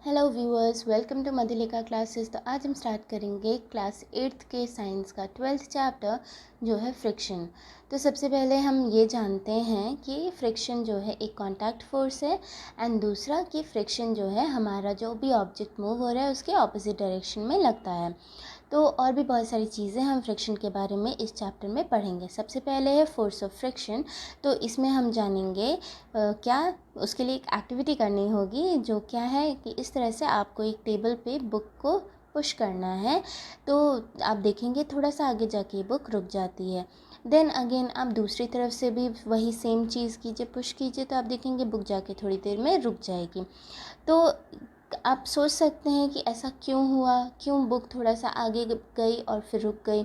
Hello viewers, welcome to Madhulika classes. तो आज हम स्टार्ट करेंगे क्लास 8th के साइंस का 12th चैप्टर जो है फ्रिक्शन। तो सबसे पहले हम ये जानते हैं कि फ्रिक्शन जो है एक कांटेक्ट फोर्स है एंड दूसरा कि फ्रिक्शन जो है हमारा जो भी ऑब्जेक्ट मूव हो रहा है उसके ऑपोजिट डायरेक्शन में लगता है। तो और भी बहुत सारी चीज़ें हम फ्रिक्शन के बारे में इस चैप्टर में पढ़ेंगे। सबसे पहले है फोर्स ऑफ फ्रिक्शन। तो इसमें हम जानेंगे क्या उसके लिए एक एक्टिविटी करनी होगी जो क्या है कि इस तरह से आपको एक टेबल पे बुक को पुश करना है। तो आप देखेंगे थोड़ा सा आगे जाके बुक रुक जाती है। देन अगेन आप दूसरी तरफ से भी वही सेम चीज़ कीजिए, पुश कीजिए, तो आप देखेंगे बुक जाके थोड़ी देर में रुक जाएगी। तो आप सोच सकते हैं कि ऐसा क्यों हुआ, क्यों बुक थोड़ा सा आगे गई और फिर रुक गई।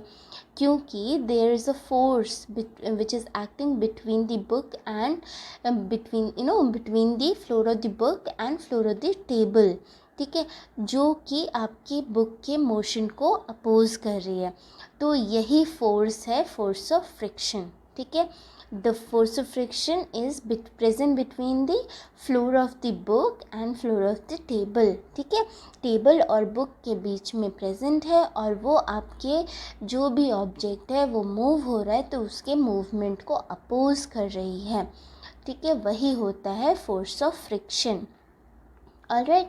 क्योंकि there is a force which is acting between the book and between the floor of the book and floor of the table. ठीक है, जो कि आपकी बुक के मोशन को अपोज कर रही है। तो यही फोर्स है फोर्स ऑफ फ्रिक्शन। ठीक है, the force of friction is present between the floor of the book and floor of the table। ठीक है, टेबल और बुक के बीच में प्रेजेंट है और वो आपके जो भी ऑब्जेक्ट है वो मूव हो रहा है तो उसके मूवमेंट को अपोज कर रही है। ठीक है, वही होता है फोर्स ऑफ फ्रिक्शन। ऑलराइट,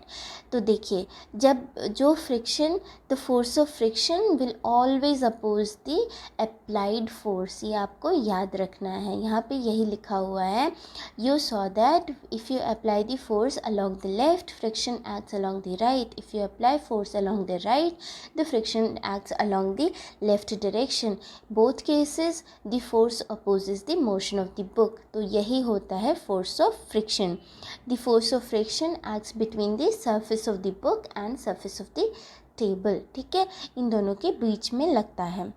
तो देखिए जब जो friction the force of friction will always oppose the applied force, ये आपको याद रखना है। यहाँ पे यही लिखा हुआ है, you saw that if you apply the force along the left friction acts along the right, if you apply force along the right the friction acts along the left direction, both cases the force opposes the motion of the book. तो यही होता है force of friction. The force of friction acts between the surface of the book and surface of the table। ठीक है, इन दोनों के बीच में लगता है।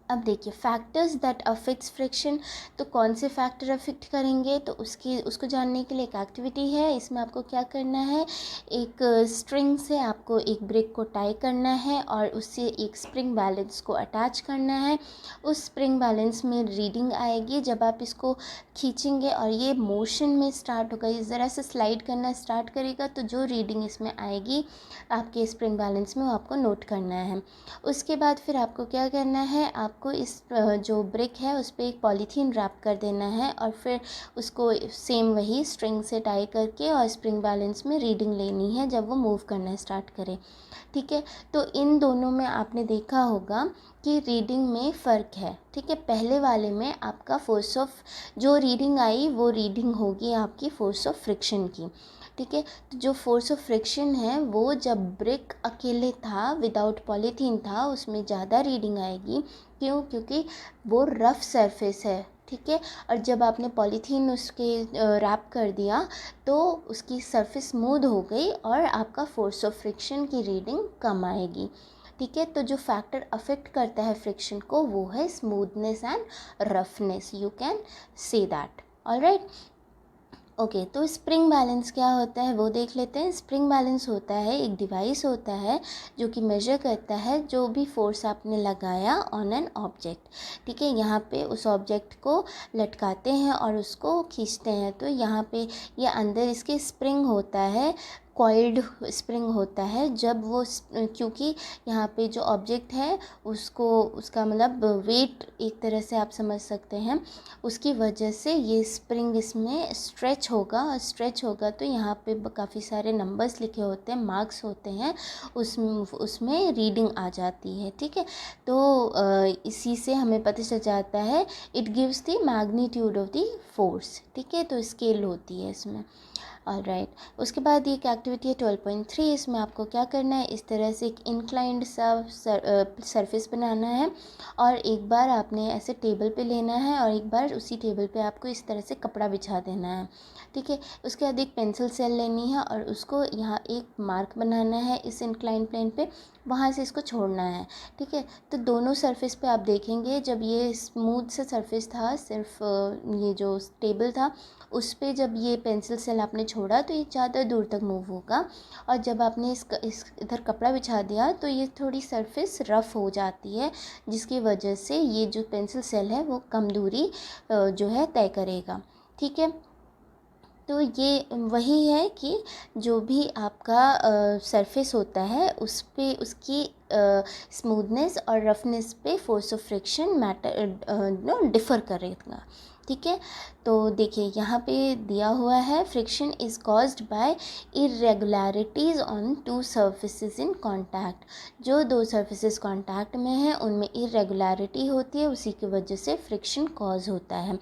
अब देखिए फैक्टर्स दैट अफेक्ट्स फ्रिक्शन। तो कौन से फैक्टर अफेक्ट करेंगे, तो उसको जानने के लिए एक एक्टिविटी है। इसमें आपको क्या करना है, एक स्ट्रिंग से आपको एक ब्रिक को टाई करना है और उससे एक स्प्रिंग बैलेंस को अटैच करना है। उस स्प्रिंग बैलेंस में रीडिंग आएगी जब आप इसको खींचेंगे और ये मोशन में स्टार्ट होगा, ये ज़रा सा स्लाइड करना स्टार्ट करेगा, तो जो रीडिंग इसमें आएगी आपके स्प्रिंग बैलेंस में वो आपको नोट करना है। उसके बाद फिर आपको क्या करना है, आपको इस जो ब्रिक है उस पर एक पॉलीथीन रैप कर देना है और फिर उसको सेम वही स्ट्रिंग से टाई करके और स्प्रिंग बैलेंस में रीडिंग लेनी है जब वो मूव करना स्टार्ट करे। ठीक है, तो इन दोनों में आपने देखा होगा कि रीडिंग में फ़र्क है। ठीक है, पहले वाले में आपका फोर्स ऑफ जो रीडिंग आई वो रीडिंग होगी आपकी फोर्स ऑफ फ्रिक्शन की। ठीक है, तो जो फोर्स ऑफ फ्रिक्शन है वो जब ब्रिक अकेले था विदाउट पॉलीथीन था उसमें ज़्यादा रीडिंग आएगी। क्यों, क्योंकि वो रफ़ सरफेस है। ठीक है, और जब आपने पॉलीथीन उसके रैप कर दिया तो उसकी सरफेस स्मूथ हो गई और आपका फोर्स ऑफ फ्रिक्शन की रीडिंग कम आएगी। ठीक है, तो जो फैक्टर अफेक्ट करता है फ्रिक्शन को वो है smoothness and roughness, you can say that. Alright, okay, तो स्प्रिंग बैलेंस क्या होता है वो देख लेते हैं। स्प्रिंग बैलेंस होता है एक डिवाइस होता है जो कि मेजर करता है जो भी फोर्स आपने लगाया ऑन एन ऑब्जेक्ट। ठीक है, यहाँ पे उस ऑब्जेक्ट को लटकाते हैं और उसको खींचते हैं। तो यहाँ पे ये अंदर इसके स्प्रिंग होता है, कॉइल्ड स्प्रिंग होता है। जब वो क्योंकि यहाँ पे जो ऑब्जेक्ट है उसको उसका मतलब वेट एक तरह से आप समझ सकते हैं, उसकी वजह से ये स्प्रिंग इसमें स्ट्रेच होगा तो यहाँ पे काफ़ी सारे नंबर्स लिखे होते हैं, मार्क्स होते हैं, उसमें रीडिंग आ जाती है। ठीक है, तो इसी से हमें पता चल जाता है, it gives the magnitude of the force. ठीक है, तो स्केल होती है इसमें। ऑलराइट, उसके बाद ये एक एक्टिविटी है 12.3। इसमें आपको क्या करना है, इस तरह से एक इंक्लाइंड सा सरफेस बनाना है और एक बार आपने ऐसे टेबल पे लेना है और एक बार उसी टेबल पे आपको इस तरह से कपड़ा बिछा देना है। ठीक है, उसके बाद एक पेंसिल सेल लेनी है और उसको यहाँ एक मार्क बनाना है इस इंक्लाइंड प्लेन पे, वहाँ से इसको छोड़ना है। ठीक है, तो दोनों सरफेस पे आप देखेंगे जब ये स्मूथ सा सरफेस था, सिर्फ ये जो टेबल था उस पे जब ये पेंसिल सेल आपने छोड़ा तो ये ज़्यादा दूर तक मूव होगा और जब आपने इस इधर कपड़ा बिछा दिया तो ये थोड़ी सरफेस रफ़ हो जाती है, जिसकी वजह से ये जो पेंसिल सेल है वो कम दूरी जो है तय करेगा। ठीक है, तो ये वही है कि जो भी आपका सरफेस होता है उस पे उसकी स्मूथनेस और रफनेस पे force of friction matter differ करेगा। ठीक है, तो देखिए यहाँ पे दिया हुआ है friction is caused by irregularities on two surfaces in contact. जो दो सर्फेसिस कांटेक्ट में हैं उनमें इरेगुलरिटी होती है, उसी की वजह से फ्रिक्शन कॉज होता है।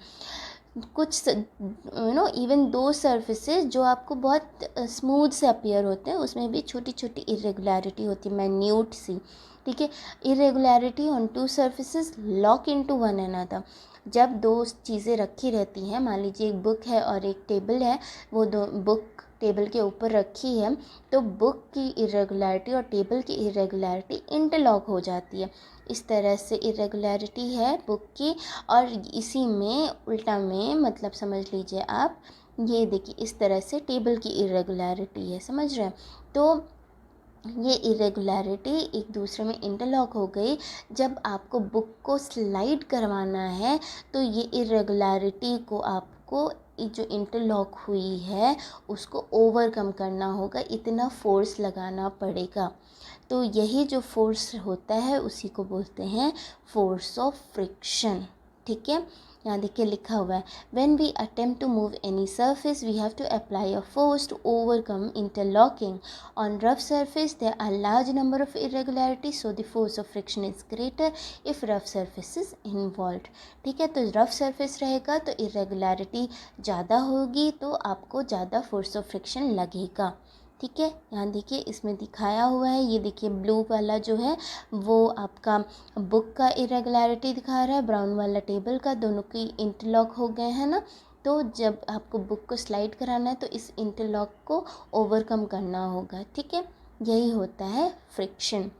कुछ इवन दो सर्फेसेस जो आपको बहुत स्मूथ से अपीयर होते हैं उसमें भी छोटी छोटी इरेगुलरिटी होती है, माइन्यूट सी। ठीक है, irregularity on two surfaces lock into one another. जब दो चीज़ें रखी रहती हैं, मान लीजिए एक बुक है और एक टेबल है, वो दो बुक टेबल के ऊपर रखी है, तो बुक की इरेगुलरिटी और टेबल की इरेगुलरिटी इंटरलॉक हो जाती है। इस तरह से इरेगुलरिटी है बुक की, और इसी में उल्टा में मतलब समझ लीजिए आप, ये देखिए इस तरह से टेबल की इरेगुलरिटी है, समझ रहे हैं। तो ये इरेगुलरिटी एक दूसरे में इंटरलॉक हो गई। जब आपको बुक को स्लाइड करवाना है तो ये इरेगुलरिटी को आपको जो इंटरलॉक हुई है उसको ओवरकम करना होगा, इतना फोर्स लगाना पड़ेगा। तो यही जो फोर्स होता है उसी को बोलते हैं फोर्स ऑफ फ्रिक्शन। ठीक है, यहाँ देखिए लिखा हुआ है, when we attempt to move any surface we have to apply a force to overcome interlocking. On rough surface there are large number of irregularities, so the force of friction is greater if rough surface is involved. ठीक है, तो rough surface रहेगा तो irregularity ज़्यादा होगी, तो आपको ज़्यादा फोर्स ऑफ फ्रिक्शन लगेगा। ठीक है, यहाँ देखिए इसमें दिखाया हुआ है, ये देखिए ब्लू वाला जो है वो आपका बुक का इरेगुलरिटी दिखा रहा है, ब्राउन वाला टेबल का, दोनों की इंटरलॉक हो गए हैं ना। तो जब आपको बुक को स्लाइड कराना है तो इस इंटरलॉक को ओवरकम करना होगा। ठीक है, यही होता है फ्रिक्शन।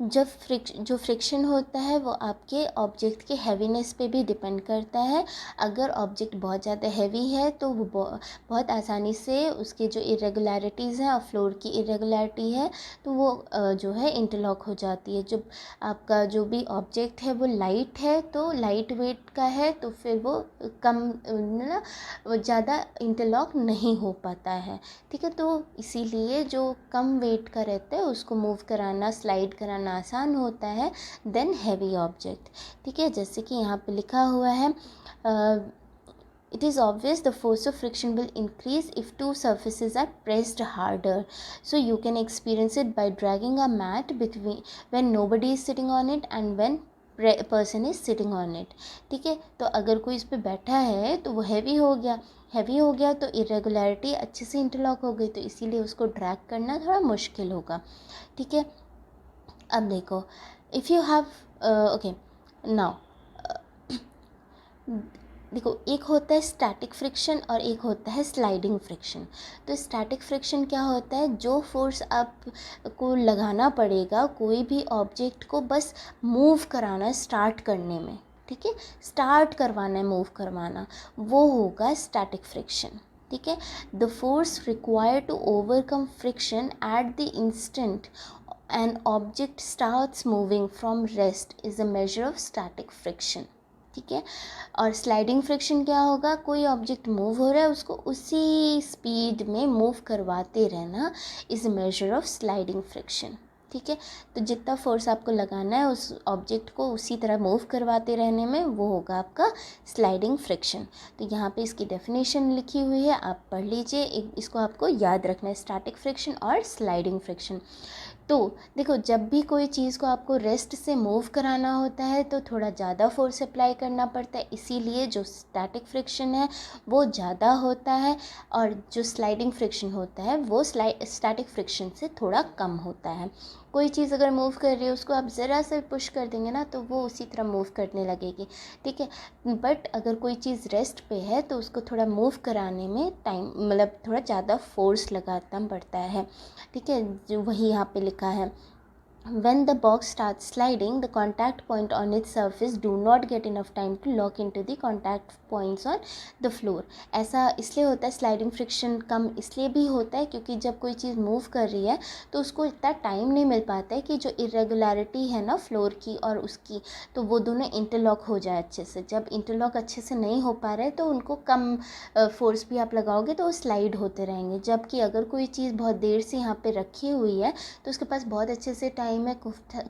जो फ्रिक्शन होता है वो आपके ऑब्जेक्ट के हैवीनेस पे भी डिपेंड करता है। अगर ऑब्जेक्ट बहुत ज़्यादा हैवी है तो वो बहुत आसानी से उसके जो इरेगुलरिटीज़ हैं और फ्लोर की इरेगुलरिटी है तो वो जो है इंटरलॉक हो जाती है। जब आपका जो भी ऑब्जेक्ट है वो लाइट है तो लाइट वेट का है तो फिर वो कम ना ज़्यादा इंटरलॉक नहीं हो पाता है। ठीक है, तो इसीलिए जो कम वेट का रहता है उसको मूव कराना, स्लाइड कराना आसान होता है देन हैवी ऑब्जेक्ट। ठीक है, जैसे कि यहाँ पे लिखा हुआ है, it is obvious the force of friction will increase if two surfaces are pressed harder. So you can experience it by dragging a mat between when nobody is sitting on it and when person is sitting on it. ठीक है, तो अगर कोई इस पे बैठा है तो वो हैवी हो गया तो इरेगुलरिटी अच्छे से इंटरलॉक हो गई, तो इसीलिए उसको ड्रैग करना थोड़ा मुश्किल होगा। ठीक है, अब देखो, if you have okay now देखो, एक होता है स्टैटिक फ्रिक्शन और एक होता है स्लाइडिंग फ्रिक्शन। तो स्टैटिक फ्रिक्शन क्या होता है, जो फोर्स आपको लगाना पड़ेगा कोई भी ऑब्जेक्ट को बस मूव कराना स्टार्ट करने में, ठीक है, स्टार्ट करवाना है, मूव करवाना, वो होगा स्टैटिक फ्रिक्शन। ठीक है, the force required to overcome friction at the instant an object starts moving from rest is a measure of static friction. ठीक है, और स्लाइडिंग फ्रिक्शन क्या होगा, कोई ऑब्जेक्ट मूव हो रहा है उसको उसी स्पीड में मूव करवाते रहना is a measure of sliding friction. ठीक है, तो जितना फोर्स आपको लगाना है उस ऑब्जेक्ट को उसी तरह मूव करवाते रहने में वो होगा आपका स्लाइडिंग फ्रिक्शन। तो यहाँ पे इसकी डेफिनेशन लिखी हुई है, आप पढ़ लीजिए, इसको आपको याद रखना है, स्टैटिक फ्रिक्शन और स्लाइडिंग फ्रिक्शन। तो देखो, जब भी कोई चीज़ को आपको रेस्ट से मूव कराना होता है तो थोड़ा ज़्यादा फोर्स अप्लाई करना पड़ता है, इसीलिए जो स्टैटिक फ्रिक्शन है वो ज़्यादा होता है और जो स्लाइडिंग फ्रिक्शन होता है वो स्टैटिक फ्रिक्शन से थोड़ा कम होता है। कोई चीज़ अगर मूव कर रही है उसको आप ज़रा से पुश कर देंगे ना तो वो उसी तरह मूव करने लगेगी। ठीक है, बट अगर कोई चीज़ रेस्ट पे है तो उसको थोड़ा मूव कराने में टाइम मतलब थोड़ा ज़्यादा फोर्स लगाना पड़ता है। ठीक है, जो वही यहाँ पे लिखा है, when the box starts sliding, the contact point on its surface do not get enough time to lock into the contact points on the floor. ऐसा इसलिए होता है, स्लाइडिंग फ्रिक्शन कम इसलिए भी होता है क्योंकि जब कोई चीज़ मूव कर रही है तो उसको इतना टाइम नहीं मिल पाता है कि जो इरेगुलरिटी है ना फ्लोर की और उसकी, तो वो दोनों इंटरलॉक हो जाए अच्छे से। जब इंटरलॉक अच्छे से नहीं हो पा रहा है तो उनको कम फोर्स भी आप लगाओगे तो वो स्लाइड होते रहेंगे। जबकि अगर कोई चीज़ बहुत देर से यहाँ पे रखी हुई है तो उसके पास बहुत अच्छे से टाइम है,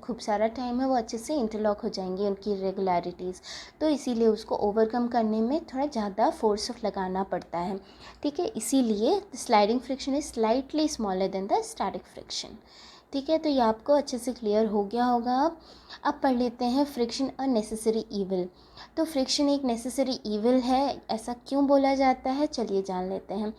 खूब सारा टाइम है, वो अच्छे से इंटरलॉक हो जाएंगे उनकी इरेगुलरिटीज़। तो इसीलिए उसको ओवरकम करने में थोड़ा ज़्यादा फोर्स लगाना पड़ता है। ठीक है, इसीलिए sliding friction is slightly smaller than the static friction. ठीक है, तो ये आपको अच्छे से क्लियर हो गया होगा। अब पढ़ लेते हैं फ्रिक्शन अ नेसेसरी ईविल। तो फ्रिक्शन एक नेसेसरी ईविल है, ऐसा क्यों बोला जाता है, चलिए जान लेते हैं।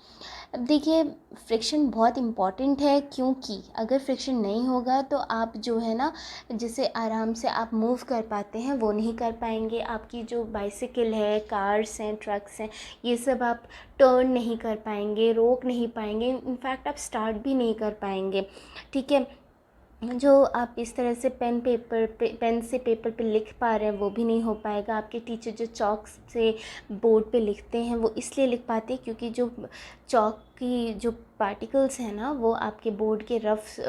अब देखिए, फ्रिक्शन बहुत इम्पॉर्टेंट है क्योंकि अगर फ्रिक्शन नहीं होगा तो आप जो है ना, जिसे आराम से आप मूव कर पाते हैं वो नहीं कर पाएंगे। आपकी जो बाइसिकल है, कार्स हैं, ट्रक्स हैं, ये सब आप टर्न नहीं कर पाएंगे, रोक नहीं पाएंगे, इनफैक्ट आप स्टार्ट भी नहीं कर पाएंगे। ठीक है, जो आप इस तरह से पेन से पेपर पे लिख पा रहे हैं वो भी नहीं हो पाएगा। आपके टीचर जो चॉक से बोर्ड पे लिखते हैं वो इसलिए लिख पाते हैं क्योंकि जो चॉक की जो पार्टिकल्स हैं ना वो आपके बोर्ड के रफ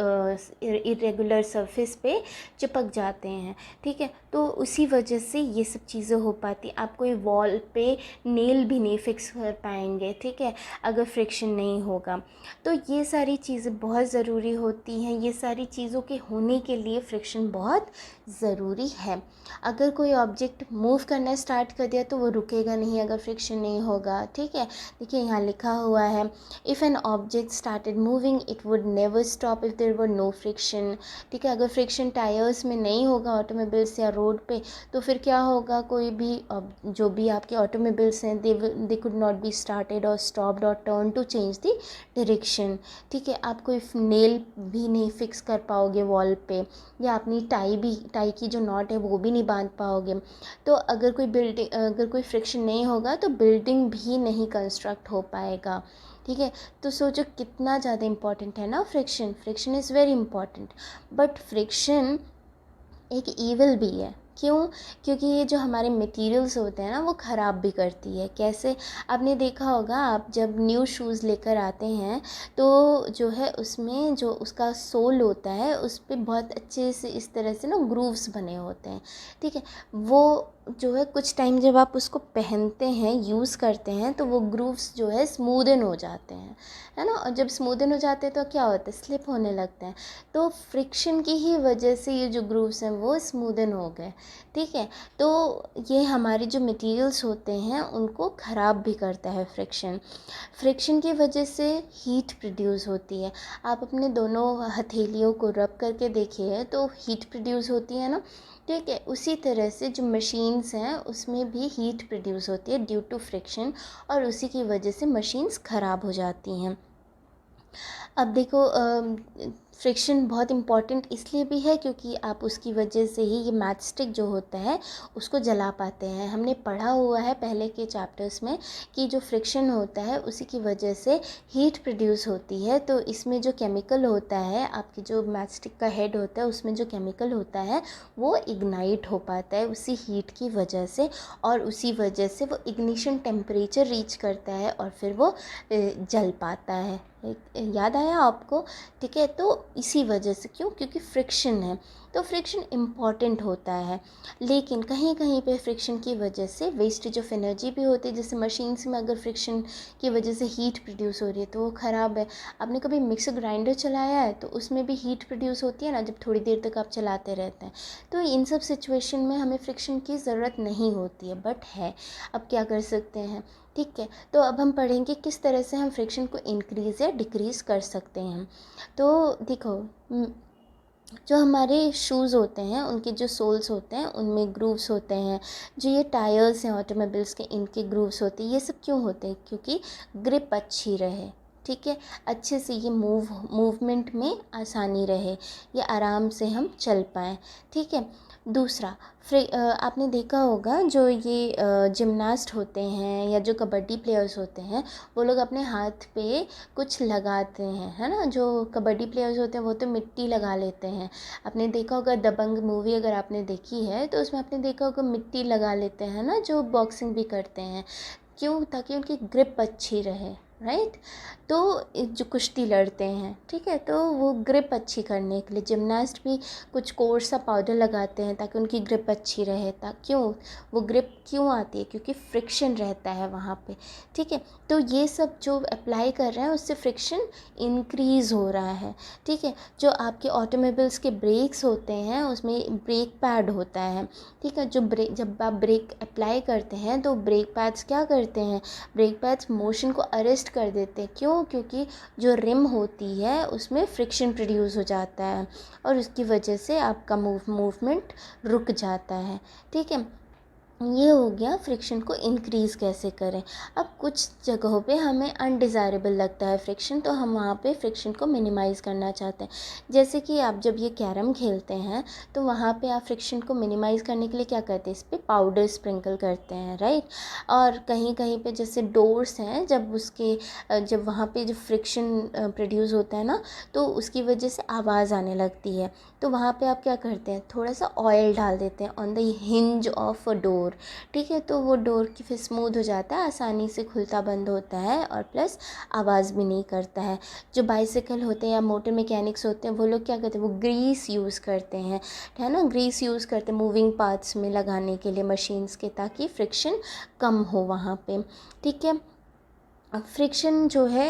इरेगुलर सरफेस पे चिपक जाते हैं। ठीक है, तो उसी वजह से ये सब चीज़ें हो पाती। आप कोई वॉल पे नेल भी नहीं फिक्स कर पाएंगे, ठीक है, अगर फ्रिक्शन नहीं होगा। तो ये सारी चीज़ें बहुत ज़रूरी होती हैं। ये सारी चीज़ों के होने के लिए फ्रिक्शन बहुत ज़रूरी है। अगर कोई ऑब्जेक्ट मूव करना स्टार्ट कर दिया तो वो रुकेगा नहीं अगर फ्रिक्शन नहीं होगा। ठीक है, देखिए यहाँ लिखा हुआ है, if an object started moving it would never stop if there were no friction. ठीक है, अगर फ्रिक्शन टायर्स में नहीं होगा ऑटोमोबाइल्स या रोड पे तो फिर क्या होगा, कोई भी जो भी आपके ऑटोमोबाइल्स हैं they could not be started और स्टॉप्ड और turn to change the direction. ठीक है, आप कोई नेल भी नहीं फिक्स कर पाओगे वॉल पे, या अपनी टाई की जो नॉट है वो भी नहीं बांध पाओगे। तो अगर कोई फ्रिक्शन नहीं होगा तो बिल्डिंग भी नहीं कंस्ट्रक्ट हो पाएगा। ठीक है, तो सोचो कितना ज़्यादा इम्पॉर्टेंट है ना friction. Friction is very important, but friction एक ईविल भी है। क्यों? क्योंकि ये जो हमारे मटेरियल्स होते हैं ना वो ख़राब भी करती है। कैसे? आपने देखा होगा, आप जब न्यू शूज़ लेकर आते हैं तो जो है उसमें जो उसका सोल होता है उस पर बहुत अच्छे से इस तरह से ना ग्रूव्स बने होते हैं। ठीक है, वो जो है कुछ टाइम जब आप उसको पहनते हैं, यूज़ करते हैं, तो वो ग्रूव्स जो है स्मूदन हो जाते हैं, है ना। और जब स्मूदन हो जाते हैं तो क्या होता है, स्लिप होने लगते हैं। तो फ्रिक्शन की ही वजह से ये जो ग्रूव्स हैं वो स्मूदन हो गए। ठीक है, तो ये हमारे जो मटेरियल्स होते हैं उनको ख़राब भी करता है फ्रिक्शन। फ्रिक्शन की वजह से हीट प्रोड्यूस होती है। आप अपने दोनों हथेलियों को रब करके देखिए तो हीट प्रोड्यूस होती है ना। ठीक है, उसी तरह से जो मशीन्स हैं उसमें भी हीट प्रोड्यूस होती है ड्यू टू फ्रिक्शन, और उसी की वजह से मशीन्स ख़राब हो जाती हैं। अब देखो, फ्रिक्शन बहुत इम्पॉर्टेंट इसलिए भी है क्योंकि आप उसकी वजह से ही ये मैच स्टिक जो होता है उसको जला पाते हैं। हमने पढ़ा हुआ है पहले के चैप्टर्स में कि जो फ्रिक्शन होता है उसी की वजह से हीट प्रोड्यूस होती है। तो इसमें जो केमिकल होता है, आपकी जो मैच स्टिक का हेड होता है उसमें जो केमिकल होता है वो इग्नाइट हो पाता है उसी हीट की वजह से, और उसी वजह से वो इग्निशन टेम्परेचर रीच करता है और फिर वो जल पाता है। याद आया आपको? ठीक है, तो इसी वजह से, क्यों? क्योंकि फ्रिक्शन है। तो फ्रिक्शन इम्पॉर्टेंट होता है, लेकिन कहीं कहीं पे फ्रिक्शन की वजह से वेस्टेज ऑफ एनर्जी भी होती है। जैसे मशीन्स में अगर फ्रिक्शन की वजह से हीट प्रोड्यूस हो रही है तो वो ख़राब है। आपने कभी मिक्सर ग्राइंडर चलाया है तो उसमें भी हीट प्रोड्यूस होती है ना जब थोड़ी देर तक आप चलाते रहते हैं। तो इन सब सिचुएशन में हमें फ्रिक्शन की ज़रूरत नहीं होती है, बट है। अब क्या कर सकते हैं? ठीक है, तो अब हम पढ़ेंगे किस तरह से हम फ्रिक्शन को इंक्रीज़ या डिक्रीज़ कर सकते हैं। तो देखो, जो हमारे शूज़ होते हैं उनके जो सोल्स होते हैं उनमें ग्रूव्स होते हैं। जो ये टायर्स हैं ऑटोमोबाइल्स के, इनके ग्रूव्स होते हैं। ये सब क्यों होते हैं? क्योंकि ग्रिप अच्छी रहे। ठीक है, अच्छे से ये मूवमेंट में आसानी रहे, ये आराम से हम चल पाएँ, ठीक है। दूसरा, आपने देखा होगा जो ये जिमनास्ट होते हैं या जो कबड्डी प्लेयर्स होते हैं, वो लोग अपने हाथ पे कुछ लगाते हैं, है ना। जो कबड्डी प्लेयर्स होते हैं वो तो मिट्टी लगा लेते हैं। आपने देखा होगा दबंग मूवी, अगर आपने देखी है तो उसमें आपने देखा होगा मिट्टी लगा लेते हैं ना, जो बॉक्सिंग भी करते हैं। क्यों? ताकि उनकी ग्रिप अच्छी रहे, राइट। तो जो कुश्ती लड़ते हैं, ठीक है, तो वो ग्रिप अच्छी करने के लिए जिमनास्ट भी कुछ कोर्स सा पाउडर लगाते हैं ताकि उनकी ग्रिप अच्छी रहे। क्यों वो ग्रिप क्यों आती है? क्योंकि फ्रिक्शन रहता है वहाँ पे, ठीक है। तो ये सब जो अप्लाई कर रहे हैं उससे फ्रिक्शन इंक्रीज़ हो रहा है, ठीक है। जो आपके ऑटोमोबाइल्स के ब्रेक्स होते हैं उसमें ब्रेक पैड होता है, ठीक है। जब आप ब्रेक अप्लाई करते हैं तो ब्रेक पैड्स क्या करते हैं? ब्रेक पैड्स मोशन को अरेस्ट कर देते हैं। क्यों? क्योंकि जो रिम होती है उसमें फ्रिक्शन प्रोड्यूस हो जाता है और उसकी वजह से आपका मूवमेंट रुक जाता है, ठीक है। ये हो गया फ्रिक्शन को इंक्रीज़ कैसे करें। अब कुछ जगहों पे हमें अनडिज़ायरेबल लगता है फ्रिक्शन, तो हम वहाँ पे फ्रिक्शन को मिनिमाइज़ करना चाहते हैं। जैसे कि आप जब ये कैरम खेलते हैं तो वहाँ पे आप फ्रिक्शन को मिनिमाइज़ करने के लिए क्या करते हैं? इस पे पाउडर स्प्रिंकल करते हैं, राइट। और कहीं कहीं पे जैसे डोर्स हैं, जब वहाँ पे जो फ्रिक्शन प्रोड्यूस होता है ना, तो उसकी वजह से आवाज़ आने लगती है। तो वहाँ पे आप क्या करते हैं? थोड़ा सा ऑयल डाल देते हैं on the hinge of a door, ठीक है। तो वो डोर की फिर स्मूथ हो जाता है, आसानी से खुलता बंद होता है और प्लस आवाज़ भी नहीं करता है। जो बाइसिकल होते हैं या मोटर मैकेनिक्स होते हैं वो लोग क्या करते हैं? वो ग्रीस यूज़ करते हैं, है ना। ग्रीस यूज़ करते हैं मूविंग पार्ट्स में लगाने के लिए मशीन्स के, ताकि फ्रिक्शन कम हो वहाँ पे, ठीक है। फ्रिक्शन जो है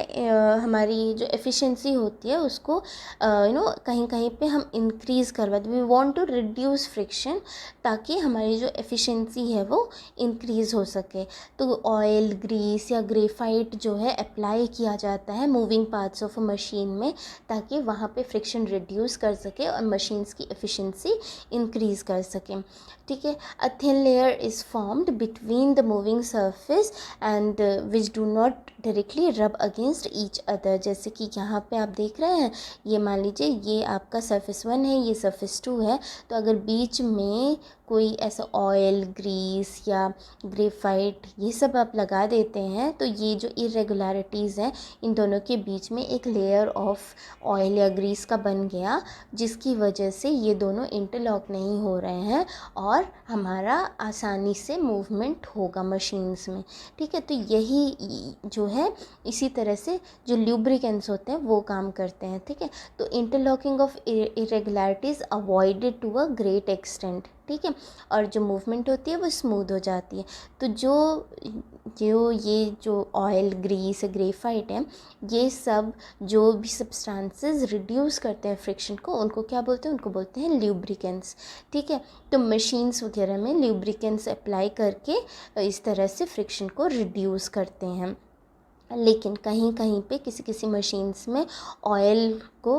हमारी जो एफिशिएंसी होती है उसको कहीं कहीं पे हम इंक्रीज़ करवाते, we want to reduce friction, ताकि हमारी जो एफिशिएंसी है वो इंक्रीज़ हो सके। तो ऑयल, ग्रीस या ग्रेफाइट जो है अप्लाई किया जाता है moving parts of a machine में, ताकि वहाँ पे फ्रिक्शन रिड्यूस कर सके और मशीन्स की एफिशिएंसी इंक्रीज़ कर सकें, ठीक है। A thin layer is formed between the moving surface and which do not directly रब अगेंस्ट ईच अदर। जैसे कि यहाँ पे आप देख रहे हैं, ये मान लीजिए ये आपका सरफेस 1 है, ये सरफेस 2 है। तो अगर बीच में कोई ऐसा ऑयल, ग्रीस या ग्रेफाइट ये सब आप लगा देते हैं तो ये जो इरेगुलरिटीज़ हैं इन दोनों के बीच में एक लेयर ऑफ ऑयल या ग्रीस का बन गया, जिसकी वजह से ये दोनों इंटरलॉक नहीं हो रहे हैं और हमारा आसानी से मूवमेंट होगा मशीन्स में, ठीक है। तो यही जो है, इसी तरह से जो ल्यूब्रिकेंट्स होते हैं वो काम करते हैं, ठीक है। तो interlocking of irregularities avoided to a great extent, ठीक है। और जो मूवमेंट होती है वो स्मूथ हो जाती है। तो ये जो ऑयल, ग्रीस, ग्रेफाइट है, ये सब जो भी सब्सटेंसेस रिड्यूस करते हैं फ्रिक्शन को, उनको क्या बोलते हैं? उनको बोलते हैं ल्यूब्रिकेंट्स, ठीक है। तो मशीन्स वगैरह में ल्यूब्रिकेंट्स अप्लाई करके इस तरह से फ्रिक्शन को रिड्यूस करते हैं। लेकिन कहीं कहीं पे किसी किसी मशीन्स में ऑयल को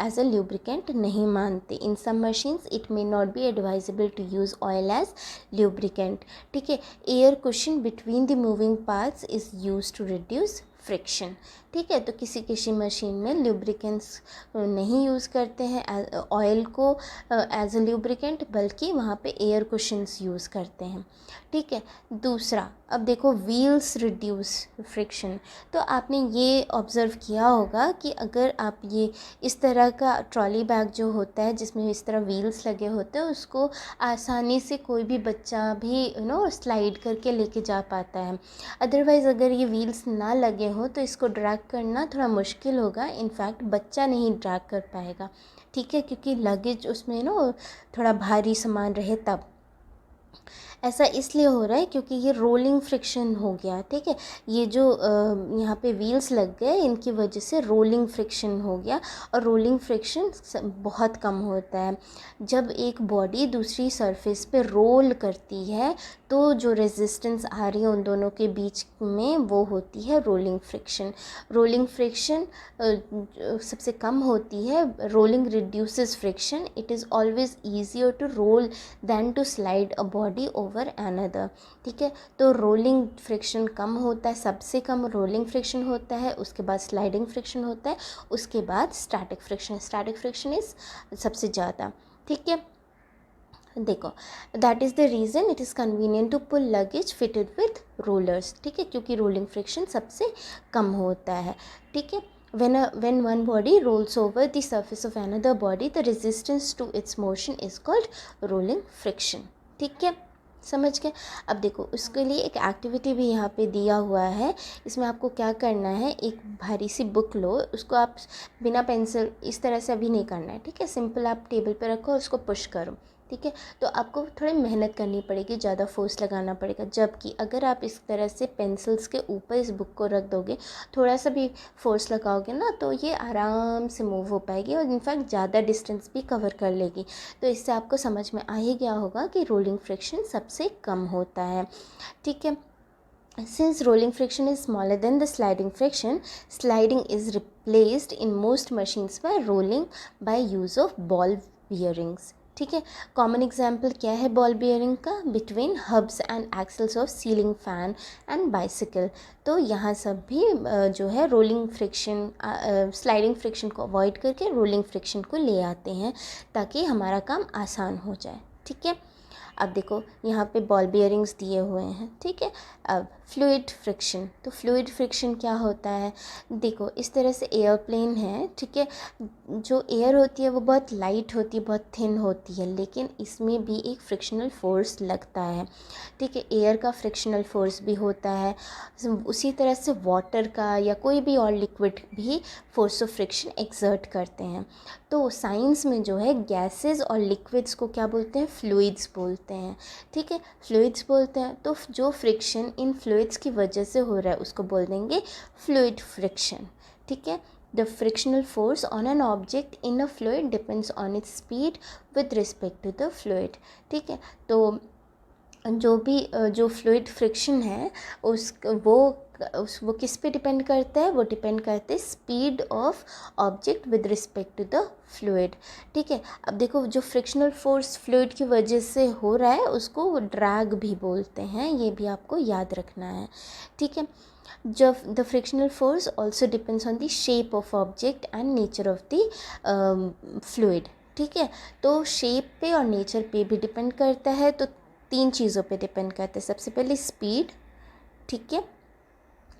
एज अ ल्यूब्रिकेंट नहीं मानते। In some machines it may not be advisable to use oil as lubricant, ठीक है। Air cushion between the moving parts is use to reduce friction, ठीक है। तो किसी किसी मशीन में ल्यूब्रिकेंट्स नहीं यूज़ करते हैं ऑयल को एज अ ल्यूब्रिकेंट, बल्कि वहाँ पे एयर कुशन्स यूज़ करते हैं, ठीक है। दूसरा, अब देखो व्हील्स रिड्यूस फ्रिक्शन। तो आपने ये ऑब्ज़र्व किया होगा कि अगर आप ये इस तरह का ट्रॉली बैग जो होता है जिसमें इस तरह व्हील्स लगे होते हैं, उसको आसानी से कोई भी बच्चा भी स्लाइड करके लेके जा पाता है। अदरवाइज़ अगर ये व्हील्स ना लगे हो तो इसको ड्रैग करना थोड़ा मुश्किल होगा, इनफैक्ट बच्चा नहीं ड्रैग कर पाएगा, ठीक है, क्योंकि लगेज उसमें थोड़ा भारी सामान रहे तब। ऐसा इसलिए हो रहा है क्योंकि ये रोलिंग फ्रिक्शन हो गया, ठीक है। ये जो यहाँ पे व्हील्स लग गए, इनकी वजह से रोलिंग फ्रिक्शन हो गया, और रोलिंग फ्रिक्शन बहुत कम होता है। जब एक बॉडी दूसरी सरफेस पे रोल करती है तो जो रेजिस्टेंस आ रही है उन दोनों के बीच में, वो होती है रोलिंग फ्रिक्शन। रोलिंग फ्रिक्शन सबसे कम होती है। Rolling reduces friction. It is always easier to roll than to slide a body body over another, ठीक है। तो रोलिंग फ्रिक्शन कम होता है, सबसे कम रोलिंग फ्रिक्शन होता है, उसके बाद स्लाइडिंग फ्रिक्शन होता है, उसके बाद स्टैटिक फ्रिक्शन इज़ सबसे ज़्यादा, ठीक है। देखो, that is the reason it is convenient to pull luggage fitted with rollers, ठीक है, क्योंकि रोलिंग फ्रिक्शन सबसे कम होता है, ठीक है। when one body rolls over the surface of another body, the resistance to its motion is called rolling friction, ठीक है, समझ गए। अब देखो, उसके लिए एक एक्टिविटी भी यहाँ पे दिया हुआ है। इसमें आपको क्या करना है, एक भारी सी बुक लो, उसको आप बिना पेंसिल इस तरह से अभी नहीं करना है, ठीक है, सिंपल आप टेबल पे रखो और उसको पुश करो, ठीक है। तो आपको थोड़ी मेहनत करनी पड़ेगी, ज़्यादा फोर्स लगाना पड़ेगा, जबकि अगर आप इस तरह से पेंसिल्स के ऊपर इस बुक को रख दोगे, थोड़ा सा भी फोर्स लगाओगे ना, तो ये आराम से मूव हो पाएगी और इनफैक्ट ज़्यादा डिस्टेंस भी कवर कर लेगी। तो इससे आपको समझ में आ ही गया होगा कि रोलिंग फ्रिक्शन सबसे कम होता है, ठीक है। Since rolling friction is smaller than the sliding friction, sliding is replaced in most machines by rolling by use of ball bearings, ठीक है। कॉमन एग्जाम्पल क्या है बॉल बियरिंग का, between hubs and axles of ceiling fan and bicycle. तो यहाँ सब भी जो है रोलिंग फ्रिक्शन स्लाइडिंग फ्रिक्शन को अवॉइड करके रोलिंग फ्रिक्शन को ले आते हैं ताकि हमारा काम आसान हो जाए, ठीक है। अब देखो, यहाँ पे बॉल बियरिंग्स दिए हुए हैं, ठीक है। अब फ्लूइड फ्रिक्शन, तो फ्लूइड फ्रिक्शन क्या होता है, देखो इस तरह से एयरप्लेन है, ठीक है। जो एयर होती है वो बहुत लाइट होती है, बहुत थिन होती है, लेकिन इसमें भी एक फ्रिक्शनल फोर्स लगता है, ठीक है। एयर का फ्रिक्शनल फोर्स भी होता है, उसी तरह से वाटर का या कोई भी और लिक्विड भी फोर्स ऑफ फ्रिक्शन एक्सर्ट करते हैं। तो साइंस में जो है गैसेस और लिक्विड्स को क्या बोलते हैं, फ्लूइड्स बोलते हैं, ठीक है, फ्लूइड्स बोलते हैं। तो जो फ्रिक्शन इन फ्लूइड्स की वजह से हो रहा है उसको बोल देंगे फ्लूइड फ्रिक्शन, ठीक है। The frictional force on an object in a fluid depends on its speed with respect to the fluid, ठीक है। तो जो भी जो फ्लूइड फ्रिक्शन है वो किस पे डिपेंड करता है, वो डिपेंड करता है speed of object with respect to the fluid, ठीक है। अब देखो, जो फ्रिक्शनल फोर्स फ्लूइड की वजह से हो रहा है उसको ड्रैग भी बोलते हैं, ये भी आपको याद रखना है, ठीक है। जब the frictional force also depends on the shape of object and nature of the fluid, ठीक है। तो शेप पे और नेचर पे भी डिपेंड करता है, तो 3 चीज़ों पे डिपेंड करता है। सबसे पहले स्पीड, ठीक है,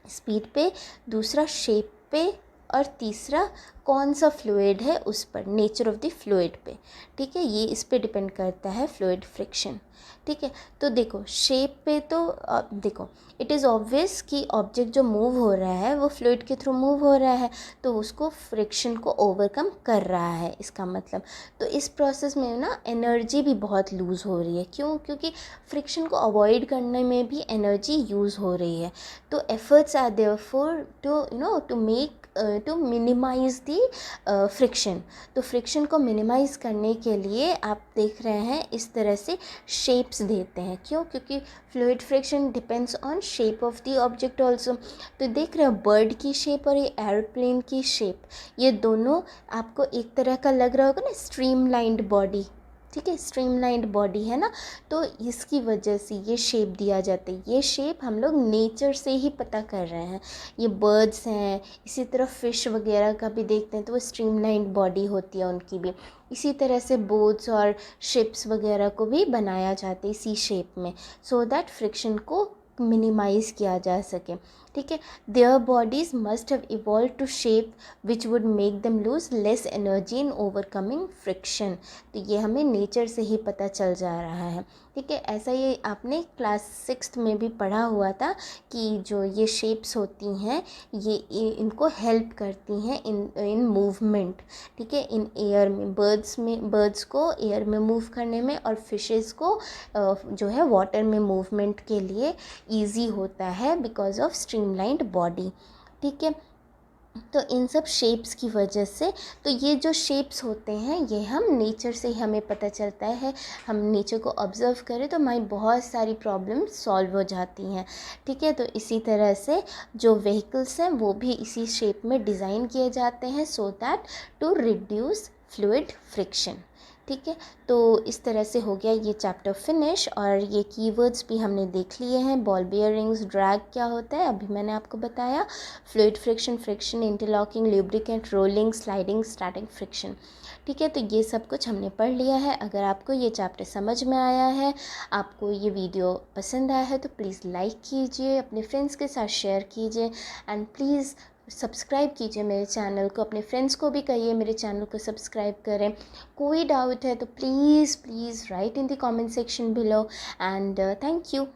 स्पीड पे, दूसरा शेप पे, और तीसरा कौन सा फ्लूइड है उस पर, नेचर ऑफ द फ्लूइड पे, ठीक है। ये इस पे डिपेंड करता है फ्लूइड फ्रिक्शन, ठीक है। तो देखो शेप पे, तो देखो इट इज़ ऑब्वियस कि ऑब्जेक्ट जो मूव हो रहा है वो फ्लूइड के थ्रू मूव हो रहा है, तो उसको फ्रिक्शन को ओवरकम कर रहा है, इसका मतलब। तो इस प्रोसेस में ना एनर्जी भी बहुत लूज़ हो रही है, क्यों, क्योंकि फ्रिक्शन को अवॉइड करने में भी एनर्जी यूज़ हो रही है। तो efforts are therefore to minimise the friction. तो फ्रिक्शन को मिनिमाइज़ करने के लिए आप देख रहे हैं इस तरह से शेप्स देते हैं, क्यों, क्योंकि fluid friction depends on shape of the object also. तो देख रहे हो बर्ड की शेप और ये एयरप्लेन की शेप, ये दोनों आपको एक तरह का लग रहा होगा ना, स्ट्रीमलाइंड बॉडी, ठीक है, स्ट्रीमलाइंड बॉडी है ना। तो इसकी वजह से ये शेप दिया जाता है, ये शेप हम लोग नेचर से ही पता कर रहे हैं। ये बर्ड्स हैं, इसी तरह फिश वगैरह का भी देखते हैं तो वो स्ट्रीमलाइंड बॉडी होती है उनकी भी। इसी तरह से बोट्स और शिप्स वगैरह को भी बनाया जाता है इसी शेप में, सो दैट फ्रिक्शन को मिनिमाइज़ किया जा सके, ठीक है। Their bodies must have evolve to shape which would make them lose less energy in overcoming friction. तो ये हमें नेचर से ही पता चल जा रहा है, ठीक है। ऐसा ये आपने क्लास 6th में भी पढ़ा हुआ था कि जो ये शेप्स होती हैं ये इनको हेल्प करती हैं इन मूवमेंट, ठीक है, इन एयर में, बर्ड्स को एयर में मूव करने में, और फिशेस को जो है वाटर में मूवमेंट के लिए ईजी होता है बिकॉज ऑफ स्ट्रीमलाइंड बॉडी, ठीक है। तो इन सब शेप्स की वजह से, तो ये जो शेप्स होते हैं ये हम नेचर से ही हमें पता चलता है, हम नेचर को ऑब्ज़र्व करें तो हमारी बहुत सारी प्रॉब्लम्स सॉल्व हो जाती हैं, ठीक है। तो इसी तरह से जो व्हीकल्स हैं वो भी इसी शेप में डिज़ाइन किए जाते हैं, so that to reduce fluid friction, ठीक है, तो इस तरह से हो गया ये चैप्टर फिनिश। और ये कीवर्ड्स भी हमने देख लिए हैं। बॉल बेयरिंग्स, ड्रैग क्या होता है अभी मैंने आपको बताया, fluid friction, friction, interlocking, lubricant, rolling, sliding, static friction. ठीक है, तो ये सब कुछ हमने पढ़ लिया है। अगर आपको ये चैप्टर समझ में आया है, आपको ये वीडियो पसंद आया है, तो प्लीज़ लाइक कीजिए, अपने फ्रेंड्स के साथ शेयर कीजिए, एंड प्लीज़ सब्सक्राइब कीजिए मेरे चैनल को। अपने फ्रेंड्स को भी कहिए मेरे चैनल को सब्सक्राइब करें। कोई डाउट है तो please please write in the comment section below, and thank you.